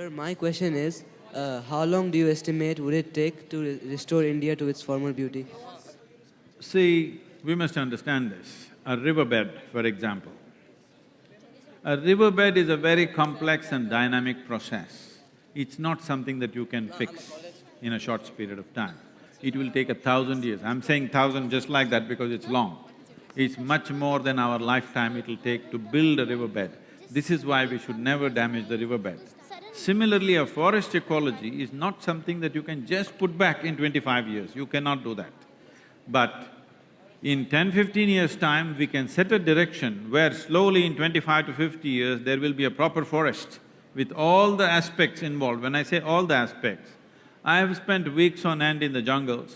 Sir, my question is, how long do you estimate would it take to restore India to its former beauty? See, we must understand this. A riverbed, for example. A riverbed is a very complex and dynamic process. It's not something that you can fix in a short period of time. It will take 1,000 years. I'm saying 1,000 just like that because it's long. It's much more than our lifetime it'll take to build a riverbed. This is why we should never damage the riverbed. Similarly, a forest ecology is not something that you can just put back in 25 years, you cannot do that. But in 10-15 years' time, we can set a direction where slowly in 25 to 50 years, there will be a proper forest with all the aspects involved. When I say all the aspects, I have spent weeks on end in the jungles.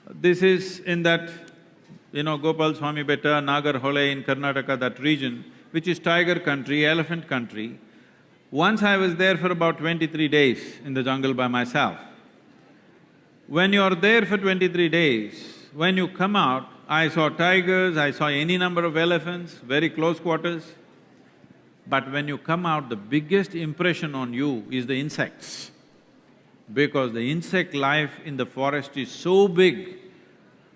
This is in that, Gopal Swami Betta, Nagarhole in Karnataka, that region, which is tiger country, elephant country. Once I was there for about 23 days in the jungle by myself. When you're there for 23 days, when you come out, I saw tigers, I saw any number of elephants, very close quarters. But when you come out, the biggest impression on you is the insects. Because the insect life in the forest is so big,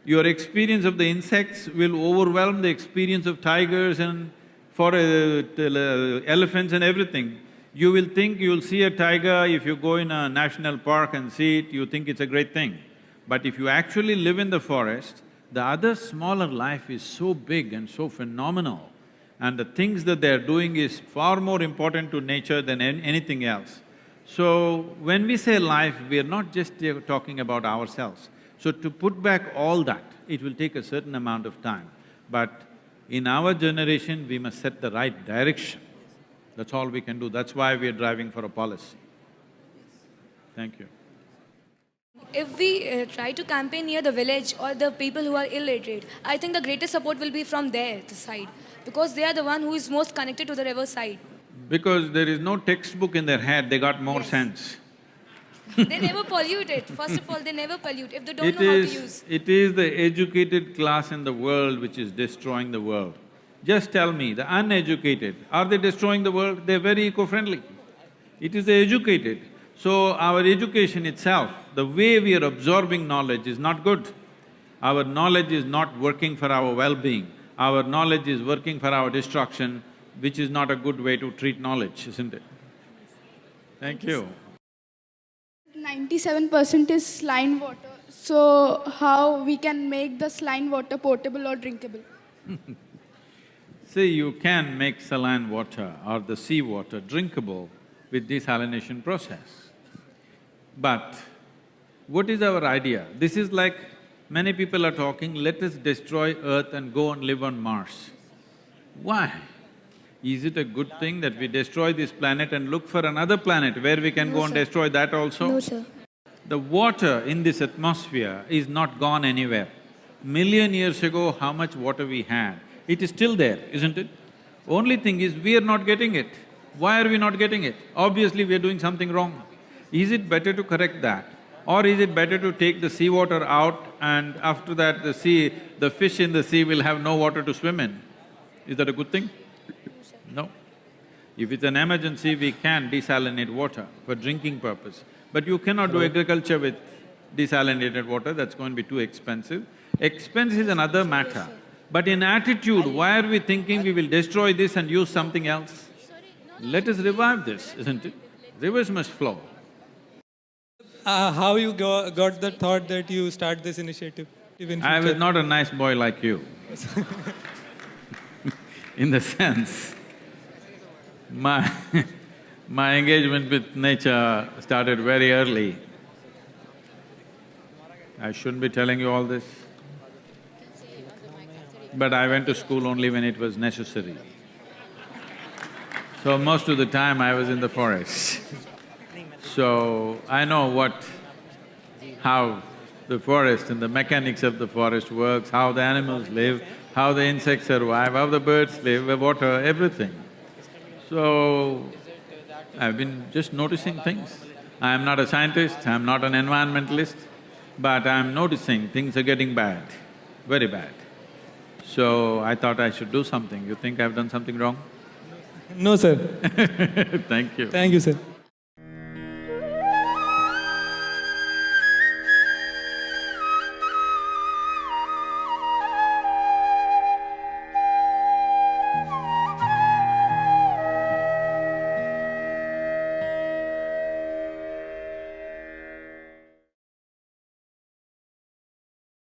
your experience of the insects will overwhelm the experience of tigers and elephants and everything. You will think you'll see a tiger, if you go in a national park and see it, you think it's a great thing. But if you actually live in the forest, the other smaller life is so big and so phenomenal, and the things that they're doing is far more important to nature than anything else. So, when we say life, we are not just talking about ourselves. So to put back all that, it will take a certain amount of time. But in our generation, we must set the right direction. That's all we can do. That's why we are driving for a policy. Thank you. If we try to campaign near the village or the people who are illiterate, I think the greatest support will be from their side, because they are the one who is most connected to the river side. Because there is no textbook in their head, they got more sense. They never pollute it. First of all, they never pollute if they don't know how to use. It is the educated class in the world which is destroying the world. Just tell me, the uneducated, are they destroying the world? They're very eco-friendly. It is the educated. So our education itself, the way we are absorbing knowledge is not good. Our knowledge is not working for our well-being. Our knowledge is working for our destruction, which is not a good way to treat knowledge, isn't it? Thank you. 97% is saline water. So how we can make the saline water potable or drinkable? See, you can make saline water or the sea water drinkable with desalination process. But what is our idea? This is like many people are talking, let us destroy Earth and go and live on Mars. Why? Is it a good thing that we destroy this planet and look for another planet where we can go and destroy that also? No, sir. The water in this atmosphere is not gone anywhere. Million years ago, how much water we had, it is still there, isn't it? Only thing is, we are not getting it. Why are we not getting it? Obviously, we are doing something wrong. Is it better to correct that? Or is it better to take the seawater out and after that the fish in the sea will have no water to swim in? Is that a good thing? No. If it's an emergency, we can desalinate water for drinking purpose. But you cannot do agriculture with desalinated water, that's going to be too expensive. Expense is another matter. But in attitude, why are we thinking we will destroy this and use something else? Let us revive this, isn't it? Rivers must flow. How you got the thought that you start this initiative in future? I was not a nice boy like you. In the sense, my engagement with nature started very early. I shouldn't be telling you all this. But I went to school only when it was necessary. So most of the time I was in the forest. So I know how the forest and the mechanics of the forest works, how the animals live, how the insects survive, how the birds live, the water, everything. So I've been just noticing things. I am not a scientist, I am not an environmentalist, but I am noticing things are getting bad, very bad. So I thought I should do something. You think I've done something wrong? No, sir. Thank you. Thank you, sir.